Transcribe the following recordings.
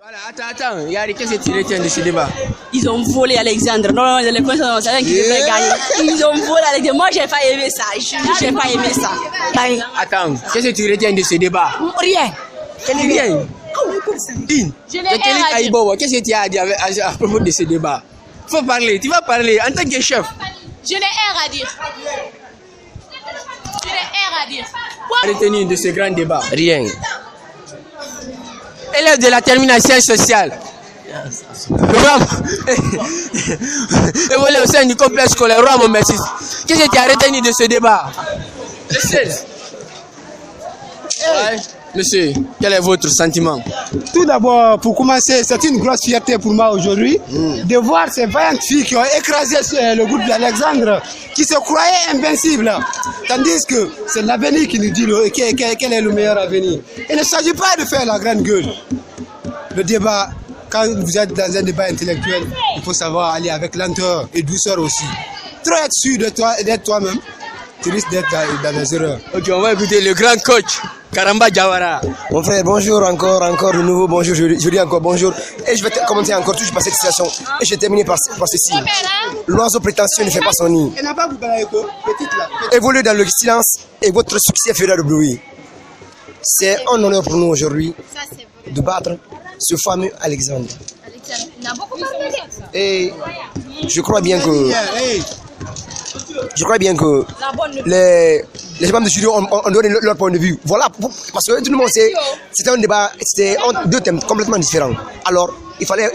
Voilà, attends, Yari, qu'est-ce que tu retiens de ce débat? Ils ont volé Alexandre. Non, les Français, c'est qui devrait gagner. Ils ont volé Alexandre. Moi, j'ai pas aimé ça. J'ai pas aimé ça. Attends, qu'est-ce que tu retiens de ce débat? Rien. Rien. Qu'est-ce que tu as à dire à propos de ce débat? Faut parler, tu vas parler en tant que chef. Je n'ai rien à dire. Retenu de ce grand débat? Rien. Élève de la terminale sociale. Évolué au sein du complexe scolaire Roi Merci. Qu'est-ce que tu as retenu de ce débat? Le 16. Ouais. Monsieur, quel est votre sentiment? Tout d'abord, pour commencer, c'est une grosse fierté pour moi aujourd'hui de voir ces 20 filles qui ont écrasé le groupe d'Alexandre, qui se croyaient invincibles. Tandis que c'est l'avenir qui nous dit quel est le meilleur avenir. Il ne s'agit pas de faire la grande gueule. Le débat, quand vous êtes dans un débat intellectuel, il faut savoir aller avec lenteur et douceur aussi. Trop être sûr de toi et d'être toi-même, tu risques d'être dans les erreurs. Ok, on va écouter le grand coach, Karamba Jawara. Mon frère, bonjour encore de nouveau, bonjour, je dis encore bonjour. Et je vais commenter encore toujours par cette situation. Et je vais terminer par ceci. L'oiseau prétentieux ne fait pas son nid. Évoluez dans le silence et votre succès fera le bruit. C'est un honneur pour nous aujourd'hui de battre ce fameux Alexandre. Et je crois bien que les membres de jury ont donné leur point de vue. Voilà, parce que tout le monde sait, c'était un débat, c'était deux thèmes complètement différents. Alors, il fallait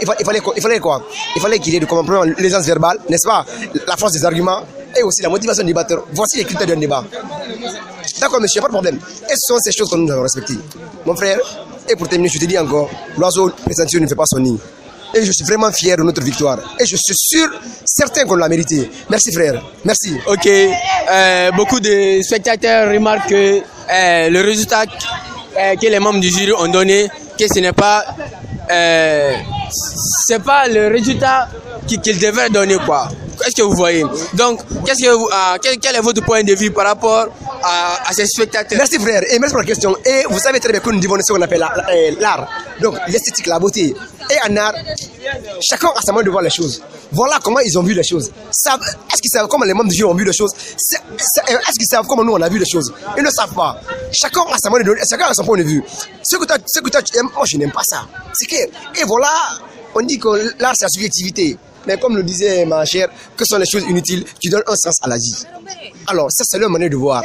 quoi? Il fallait qu'il y ait de comprendre l'aisance verbale, n'est-ce pas? La force des arguments et aussi la motivation du débatteur. Voici les critères d'un débat. D'accord, monsieur, pas de problème. Et ce sont ces choses que nous avons respectées. Mon frère, et pour terminer, je te dis encore, l'oiseau prétentieux ne fait pas son nid. Et je suis vraiment fier de notre victoire. Et je suis sûr, certain qu'on l'a mérité. Merci frère, merci. Ok, beaucoup de spectateurs remarquent que le résultat que les membres du jury ont donné, que ce n'est pas, c'est pas le résultat qu'ils devaient donner quoi. Qu'est-ce que vous voyez? Donc, quel est votre point de vue par rapport à ces spectateurs? Merci frère, et merci pour la question. Et vous savez très bien que nous vivons ce qu'on appelle l'art. Donc, l'esthétique, la beauté. Et en art, chacun a sa manière de voir les choses. Voilà comment ils ont vu les choses. Est-ce qu'ils savent comment les membres du jury ont vu les choses? Est-ce qu'ils savent comment nous on a vu les choses? Ils ne savent pas. Chacun a sa manière de, chacun a son point de vue. Ce que toi tu aimes, moi je n'aime pas ça. C'est que, et voilà, on dit que l'art c'est la subjectivité. Mais comme le disait ma chère, que sont les choses inutiles qui donnent un sens à la vie. Alors, ça c'est leur manière de voir.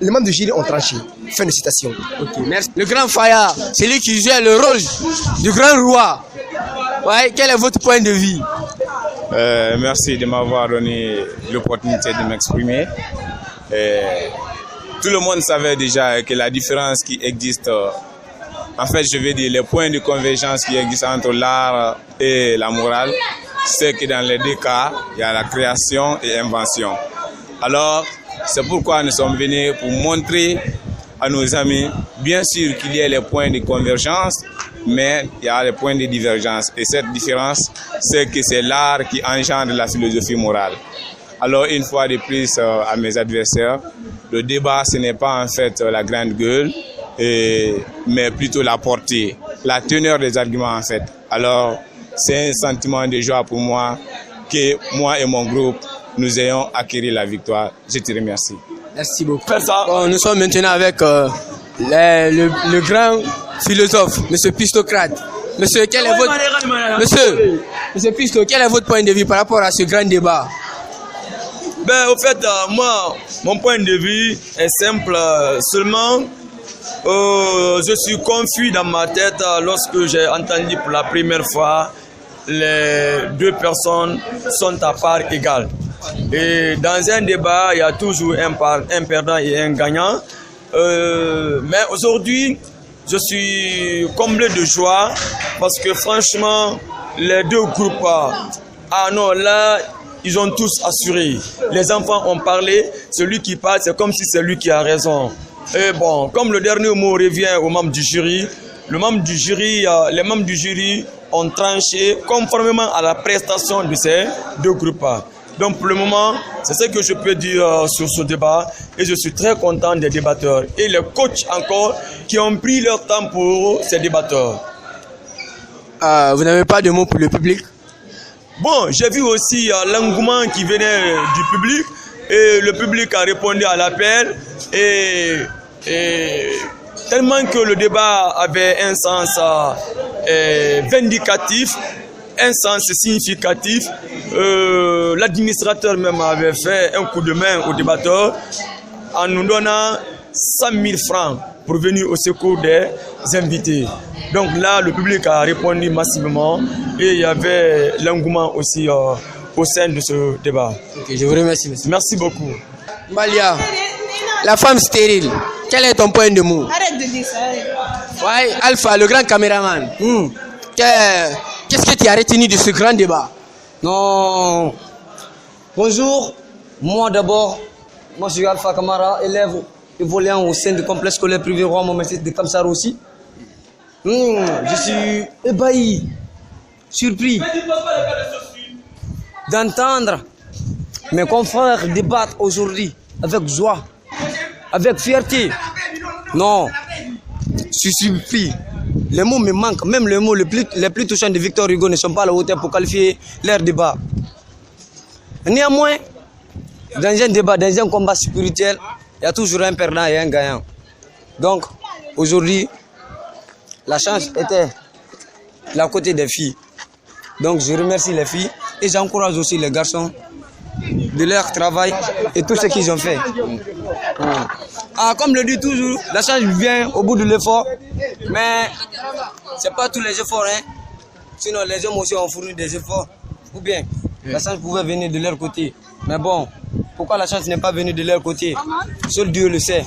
Les membres du jury ont tranché. Fin de citation. Ok, merci. Le grand Faya, c'est lui qui joue le rôle du grand roi. Ouais, quel est votre point de vue? Merci de m'avoir donné l'opportunité de m'exprimer. Tout le monde savait déjà que la différence qui existe, en fait, je vais dire les points de convergence qui existent entre l'art et la morale, c'est que dans les deux cas, il y a la création et l'invention. Alors, c'est pourquoi nous sommes venus pour montrer à nos amis, bien sûr qu'il y a les points de convergence, mais il y a les points de divergence. Et cette différence, c'est que c'est l'art qui engendre la philosophie morale. Alors, une fois de plus, à mes adversaires, le débat, ce n'est pas en fait la grande gueule, mais plutôt la portée, la teneur des arguments en fait. Alors, c'est un sentiment de joie pour moi que moi et mon groupe, nous ayons acquis la victoire. Je te remercie. Merci beaucoup. Bon, nous sommes maintenant avec le grand philosophe, M. Pistocrate. Monsieur, quel est votre... Monsieur Pisto, quel est votre point de vue par rapport à ce grand débat? Ben, au fait, moi, mon point de vue est simple. Seulement, je suis confus dans ma tête lorsque j'ai entendu pour la première fois les deux personnes sont à part égale. Et dans un débat, il y a toujours un perdant et un gagnant. Mais aujourd'hui, je suis comblé de joie parce que franchement, les deux groupes, ah non, là, ils ont tous assuré. Les enfants ont parlé, celui qui parle, c'est comme si c'est lui qui a raison. Et bon, comme le dernier mot revient aux membres du jury, les membres du jury ont tranché conformément à la prestation de ces deux groupes. Donc pour le moment, c'est ce que je peux dire sur ce débat et je suis très content des débatteurs et les coachs encore qui ont pris leur temps pour ces débatteurs. vous n'avez pas de mots pour le public? Bon, j'ai vu aussi l'engouement qui venait du public et le public a répondu à l'appel et tellement que le débat avait un sens vindicatif, un sens significatif. L'administrateur même avait fait un coup de main au débatteur en nous donnant 100 000 francs pour venir au secours des invités. Donc là, le public a répondu massivement et il y avait l'engouement aussi au sein de ce débat. Okay, je vous remercie, monsieur. Merci beaucoup. Malia, la femme stérile, quel est ton point de mot? Arrête de dire ça. Ouais, Alpha, le grand caméraman. Qu'est-ce que tu as retenu de ce grand débat? Non. Bonjour. Moi d'abord, moi je suis Alpha Kamara, élève évoluant au sein du complexe scolaire privé Roi Mohamed de Kamsar aussi. Je suis ébahi, surpris d'entendre mes confrères débattre aujourd'hui avec joie, avec fierté. Non, je suis surpris. Les mots me manquent, même les mots les plus touchants de Victor Hugo ne sont pas à la hauteur pour qualifier leur débat. Néanmoins, dans un débat, dans un combat spirituel, il y a toujours un perdant et un gagnant. Donc, aujourd'hui, la chance était de la côté des filles. Donc, je remercie les filles et j'encourage aussi les garçons de leur travail et tout ce qu'ils ont fait. Comme le dit toujours, la chance vient au bout de l'effort, mais ce n'est pas tous les efforts. Sinon, les hommes aussi ont fourni des efforts. Ou bien, la chance pouvait venir de leur côté. Mais bon, pourquoi la chance n'est pas venue de leur côté? Seul Dieu le sait.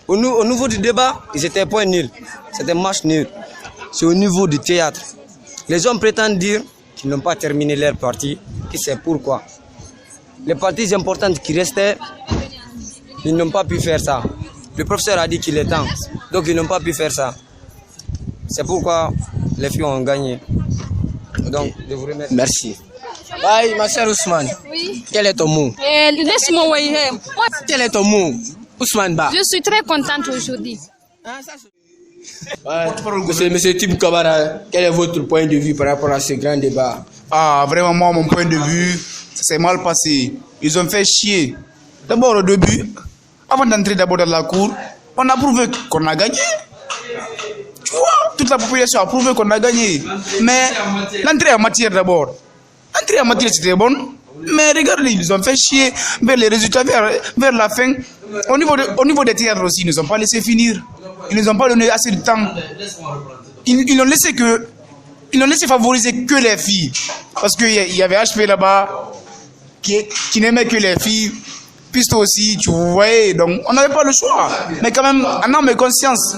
Au niveau du débat, ils étaient point nul. C'était match nul. C'est au niveau du théâtre. Les hommes prétendent dire qu'ils n'ont pas terminé leur partie, et c'est pourquoi. Les parties importantes qui restaient, ils n'ont pas pu faire ça. Le professeur a dit qu'il est temps, donc ils n'ont pas pu faire ça. C'est pourquoi les filles ont gagné. Donc, je vous remercie. Merci. Bye, ma sœur Ousmane. Oui. Quel est ton mot? Laisse-moi voyer. Quel est ton mot? Ousmane Ba. Je suis très contente aujourd'hui. Monsieur Tibou Kabara, quel est votre point de vue par rapport à ce grand débat? Vraiment, moi, mon point de vue, ça s'est mal passé. Ils ont fait chier. D'abord, au début, avant d'entrer d'abord dans la cour, on a prouvé qu'on a gagné. Tu vois, toute la population a prouvé qu'on a gagné. Mais l'entrée en matière d'abord. L'entrée en matière, c'était bon. Mais regardez, ils ont fait chier vers les résultats, vers la fin. Au niveau des théâtres aussi, ils ne nous ont pas laissé finir. Ils ne nous ont pas donné assez de temps. Ils n'ont laissé favoriser que les filles. Parce qu'il y avait HP là-bas qui n'aimait que les filles. Piste aussi, tu voyais. Donc, on n'avait pas le choix. Mais quand même, en âme et conscience,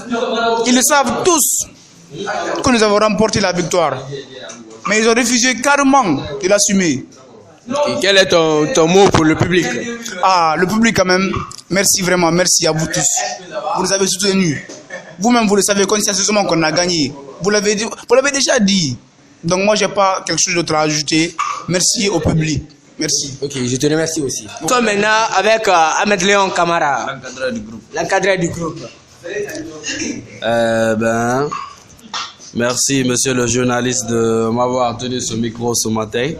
ils le savent tous que nous avons remporté la victoire. Mais ils ont refusé carrément de l'assumer. Et quel est ton mot pour le public? Le public quand même, merci vraiment, merci à vous tous. Vous nous avez soutenus. Vous-même, vous le savez consciencieusement qu'on a gagné. Vous l'avez déjà dit. Donc moi, je n'ai pas quelque chose d'autre à ajouter. Merci au public. Merci. Ok, je te remercie aussi. Nous sommes maintenant avec Ahmed Léon Kamara, l'encadreur du groupe. Merci, monsieur le journaliste, de m'avoir tenu ce micro ce matin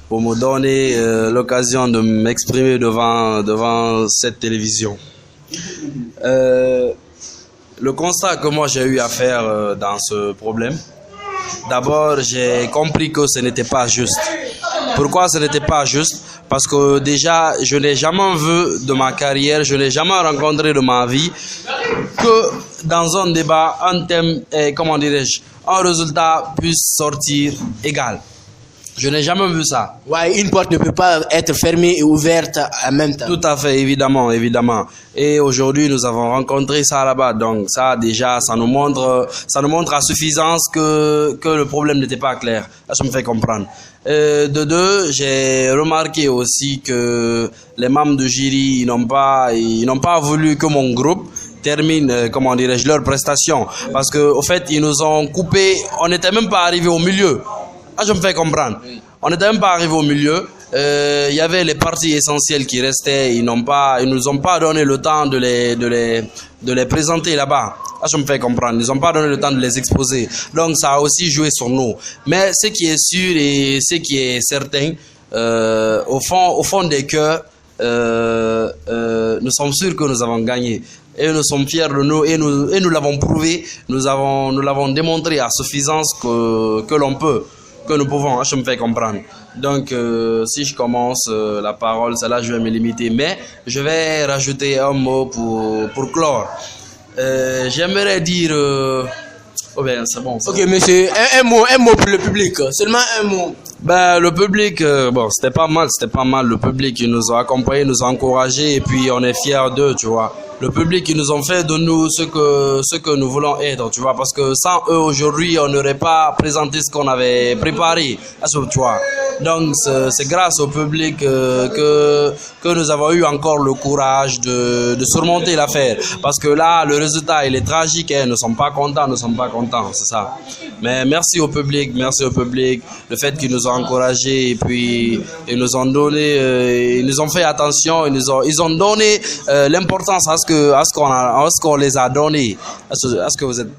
pour me donner l'occasion de m'exprimer devant cette télévision. Le constat que moi j'ai eu à faire dans ce problème, d'abord j'ai compris que ce n'était pas juste. Pourquoi ce n'était pas juste? Parce que déjà, je n'ai jamais vu de ma carrière, je n'ai jamais rencontré de ma vie que dans un débat, un thème, comment dirais-je, un résultat puisse sortir égal. Je n'ai jamais vu ça. Ouais, une porte ne peut pas être fermée et ouverte en même temps. Tout à fait, évidemment, évidemment. Et aujourd'hui, nous avons rencontré ça là-bas. Donc ça, déjà, ça nous montre à suffisance que le problème n'était pas clair. Là, ça me fait comprendre. De deux, j'ai remarqué aussi que les membres de jury, ils n'ont pas voulu que mon groupe termine, comment dirais-je, leur prestation. Parce que, au fait, ils nous ont coupé, on n'était même pas arrivé au milieu. Ah, je me fais comprendre. On n'était même pas arrivé au milieu. Il y avait les parties essentielles qui restaient. Ils nous ont pas donné le temps de les présenter là-bas. Je me fais comprendre. Ils n'ont pas donné le temps de les exposer. Donc, ça a aussi joué sur nous. Mais ce qui est sûr et ce qui est certain, au fond des cœurs, nous sommes sûrs que nous avons gagné. Et nous sommes fiers de nous et nous l'avons prouvé. Nous l'avons démontré à suffisance que l'on peut, que nous pouvons. Je me fais comprendre. Donc, si je commence la parole, c'est là que je vais me limiter. Mais je vais rajouter un mot pour clore. J'aimerais dire... oh ben, c'est bon. Ça. Ok, monsieur, un mot pour le public. Seulement un mot. Ben, le public, bon, c'était pas mal. Le public, ils nous a accompagnés, nous a encouragés, et puis on est fiers d'eux, tu vois. Le public, ils nous ont fait de nous ce que nous voulons être, tu vois, parce que sans eux, aujourd'hui, on n'aurait pas présenté ce qu'on avait préparé, tu vois. Donc, c'est grâce au public que nous avons eu encore le courage de surmonter l'affaire. Parce que là, le résultat, il est tragique, et nous ne sommes pas contents, c'est ça. Mais merci au public, le fait qu'ils nous ont encouragés, et puis ils nous ont donné, ils nous ont fait attention, ils ont donné l'importance à ce qu'on les a donné. Est-ce que vous êtes